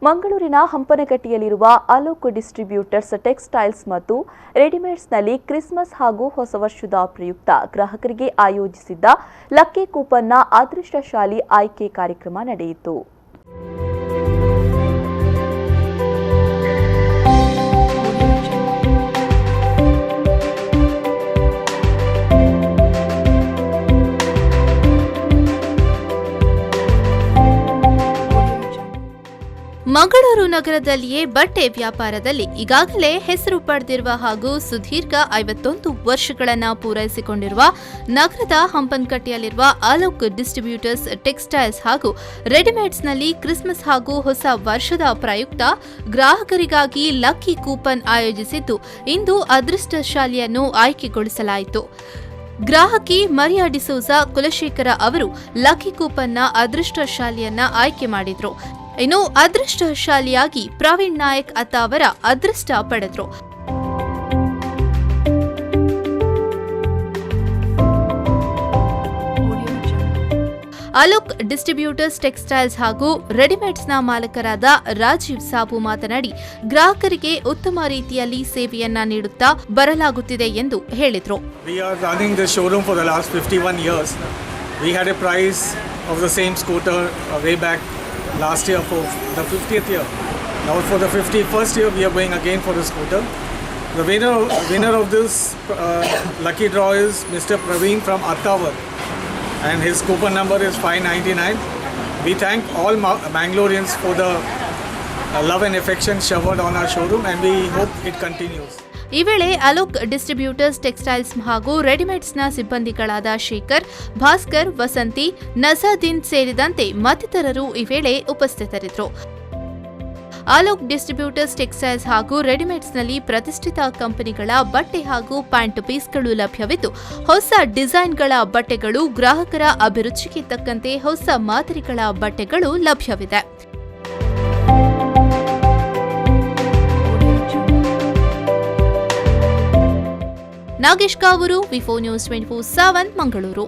ಮಂಗಳೂರಿನ ಹಂಪನಕಟ್ಟಿಯಲ್ಲಿರುವ Alok distributors textiles ಮತ್ತು ರೆಡಿಮೇಡ್ಸ್ನಲ್ಲಿ Christmas ಹಾಗೂ ಹೊಸ ವರ್ಷದ ಪ್ರಯುಕ್ತ ಗ್ರಾಹಕರಿಗೆ ಆಯೋಜಿಸಿದ್ದ ಲಕ್ಕಿ ಕೂಪನ್ನ ಅದೃಷ್ಟಶಾಲಿ ಆಯ್ಕೆ ಕಾರ್ಯಕ್ರಮ ನಡೆಯಿತು. ಮಂಗಳೂರು ನಗರದಲ್ಲಿಯೇ ಬಟ್ಟೆ ವ್ಯಾಪಾರದಲ್ಲಿ ಈಗಾಗಲೇ ಹೆಸರು ಪಡೆದಿರುವ ಹಾಗೂ ಸುದೀರ್ಘ 51 ವರ್ಷಗಳನ್ನು ಪೂರೈಸಿಕೊಂಡಿರುವ ನಗರದ ಹಂಪನಕಟ್ಟಿಯಲ್ಲಿರುವ ಅಲೋಕ್ ಡಿಸ್ಟ್ರಿಬ್ಯೂಟರ್ಸ್ ಟೆಕ್ಸ್ಟೈಲ್ಸ್ ಹಾಗೂ ರೆಡಿಮೇಡ್ಸ್ನಲ್ಲಿ ಕ್ರಿಸ್ಮಸ್ ಹಾಗೂ ಹೊಸ ವರ್ಷದ ಪ್ರಯುಕ್ತ ಗ್ರಾಹಕರಿಗಾಗಿ ಲಕ್ಕಿ ಕೂಪನ್ ಆಯೋಜಿಸಿದ್ದು ಇಂದು ಅದೃಷ್ಟಶಾಲಿಯನ್ನು ಆಯ್ಕೆಗೊಳಿಸಲಾಯಿತು. ಗ್ರಾಹಕಿ ಮರಿಯಾ ಡಿಸೋಜಾ ಕುಲಶೇಖರ ಅವರು ಲಕ್ಕಿ ಕೂಪನ್ನ ಅದೃಷ್ಟಶಾಲಿಯನ್ನ ಆಯ್ಕೆ ಮಾಡಿದ್ರು. ಇನ್ನು ಅದೃಷ್ಟಶಾಲಿಯಾಗಿ ಪ್ರವೀಣ್ ನಾಯಕ್ ಅತ್ತ ಅವರ ಅದೃಷ್ಟ ಪಡೆದ್ರು. ಅಲೋಕ್ ಡಿಸ್ಟ್ರಿಬ್ಯೂಟರ್ಸ್ ಟೆಕ್ಸ್ಟೈಲ್ಸ್ ಹಾಗೂ ರೆಡಿಮೇಡ್ಸ್ನ ಮಾಲಕರಾದ ರಾಜೀವ್ ಸಾಬು ಮಾತನಾಡಿ, ಗ್ರಾಹಕರಿಗೆ ಉತ್ತಮ ರೀತಿಯಲ್ಲಿ ಸೇವೆಯನ್ನ ನೀಡುತ್ತಾ ಬರಲಾಗುತ್ತಿದೆ ಎಂದು ಹೇಳಿದರು. We are running this showroom for the last 51 years. We had a price of the same scooter way back last year for the 50th year. Now for the 51st year we are going again for the scooter. The winner of this lucky draw is Mr. Praveen from Attawar and his coupon number is 599. We thank all Mangaloreans for the love and affection showered on our showroom and we hope it continues. ಈ ವೇಳೆ Alok distributors textiles ಹಾಗೂ ರೆಡಿಮೇಡ್ಸ್ನ ಸಿಬ್ಬಂದಿಗಳಾದ ಶೇಖರ್, ಭಾಸ್ಕರ್, ವಸಂತಿ, ನಜಾದೀನ್ ಸೇರಿದಂತೆ ಮತ್ತಿತರರು ಈ ವೇಳೆ ಉಪಸ್ಥಿತರಿದ್ದರು. Alok distributors textiles ಹಾಗೂ ರೆಡಿಮೇಡ್ಸ್ನಲ್ಲಿ ಪ್ರತಿಷ್ಠಿತ ಕಂಪನಿಗಳ ಬಟ್ಟೆ ಹಾಗೂ ಪ್ಯಾಂಟ್ ಪೀಸ್ಗಳು ಲಭ್ಯವಿದ್ದು, ಹೊಸ ಡಿಸೈನ್ಗಳ ಬಟ್ಟೆಗಳು, ಗ್ರಾಹಕರ ಅಭಿರುಚಿಗೆ ತಕ್ಕಂತೆ ಹೊಸ ಮಾದರಿಗಳ ಬಟ್ಟೆಗಳು ಲಭ್ಯವಿದೆ. ನಾಗೇಶ್ ಕಾವೂರು, ವಿಫೋ ನ್ಯೂಸ್ 24/7 ಮಂಗಳೂರು.